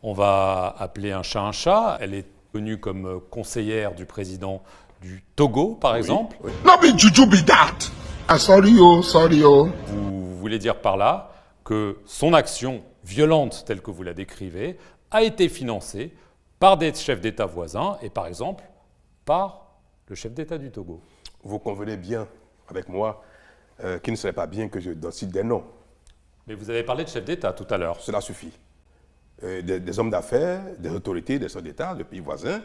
On va appeler un chat. Elle est connue comme conseillère du président du Togo, par exemple. Oui. No be juju be that. Ah, sorry oh, sorry oh. Vous voulez dire par là que son action violente, telle que vous la décrivez, a été financée par des chefs d'État voisins et par exemple par le chef d'État du Togo. Vous convenez bien avec moi qu'il ne serait pas bien que je cite des noms. Mais vous avez parlé de chefs d'État tout à l'heure. Cela suffit. Des hommes d'affaires, des autorités, des chefs d'État, de pays voisins,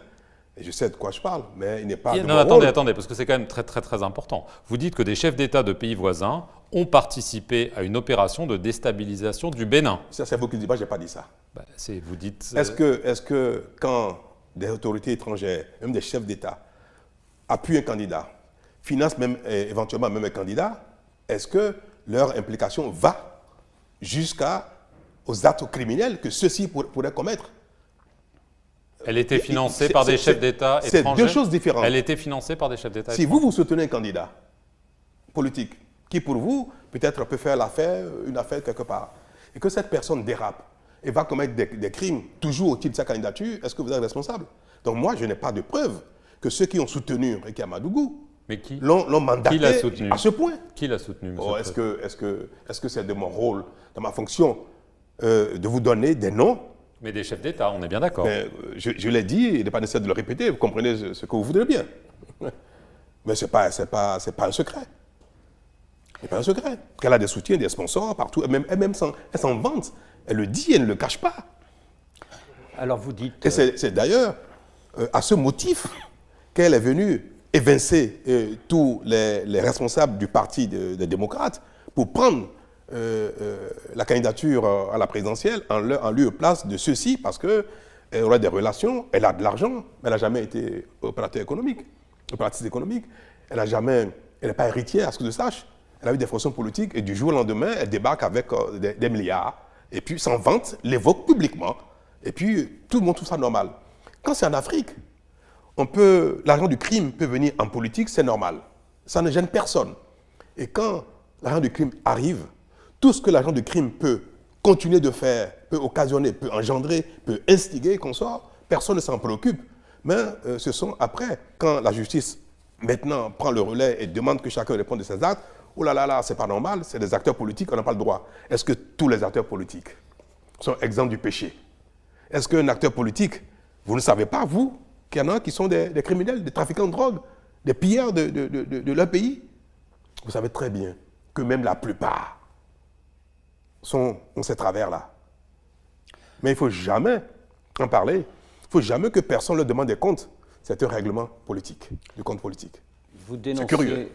et je sais de quoi je parle, mais il n'est pas de mon rôle. Attendez, parce que c'est quand même très important. Vous dites que des chefs d'État de pays voisins ont participé à une opération de déstabilisation du Bénin. Ça, c'est vous qui le dites, moi, je n'ai pas dit ça. Vous dites... Est-ce que quand des autorités étrangères, même des chefs d'État, appuient un candidat, financent même éventuellement même un candidat, est-ce que leur implication va jusqu'aux actes criminels que ceux-ci pourraient commettre? Elle était financée par des chefs d'État étrangers. C'est deux choses différentes. Elle était financée par des chefs d'État étrangers. Si vous soutenez un candidat politique qui, pour vous, peut-être peut faire une affaire quelque part, et que cette personne dérape et va commettre des crimes toujours au titre de sa candidature, est-ce que vous êtes responsable? Donc moi, je n'ai pas de preuve que ceux qui ont soutenu Ricky Amadougou l'ont mandaté à ce point. Qui l'a soutenu, monsieur Est-ce que c'est de mon rôle, de ma fonction, de vous donner des noms? Mais des chefs d'État, on est bien d'accord. Je l'ai dit, il n'est pas nécessaire de le répéter, vous comprenez ce que vous voudrez bien. Mais ce n'est pas un secret. Ce n'est pas un secret. Qu'elle a des soutiens, des sponsors partout, elle s'en vante. Elle le dit, elle ne le cache pas. Alors vous dites... Et c'est d'ailleurs à ce motif qu'elle est venue évincer tous les responsables du parti des démocrates pour prendre la candidature à la présidentielle en lieu et place de ceux-ci, parce qu'elle aurait des relations, elle a de l'argent, mais elle n'a jamais été opératrice économique. Elle n'est pas héritière, à ce que je sache. Elle a eu des fonctions politiques et du jour au lendemain, elle débarque avec des milliards, et puis s'en vante, l'évoque publiquement, et puis tout le monde trouve ça normal. Quand c'est en Afrique, l'argent du crime peut venir en politique, c'est normal. Ça ne gêne personne. Et quand l'argent du crime arrive, tout ce que l'agent de crime peut continuer de faire, peut occasionner, peut engendrer, peut instiguer, qu'on sort, personne ne s'en préoccupe. Mais ce sont après, quand la justice maintenant prend le relais et demande que chacun réponde de ses actes, oh là là là, c'est pas normal, c'est des acteurs politiques, on n'a pas le droit. Est-ce que tous les acteurs politiques sont exempts du péché? Est-ce qu'un acteur politique, vous ne savez pas, vous, qu'il y en a qui sont des criminels, des trafiquants de drogue, des pillards de leur pays? Vous savez très bien que même la plupart ont ces travers-là. Mais il ne faut jamais en parler. Il ne faut jamais que personne leur demande des comptes. C'est un règlement politique, du compte politique. Vous dénoncez... C'est curieux.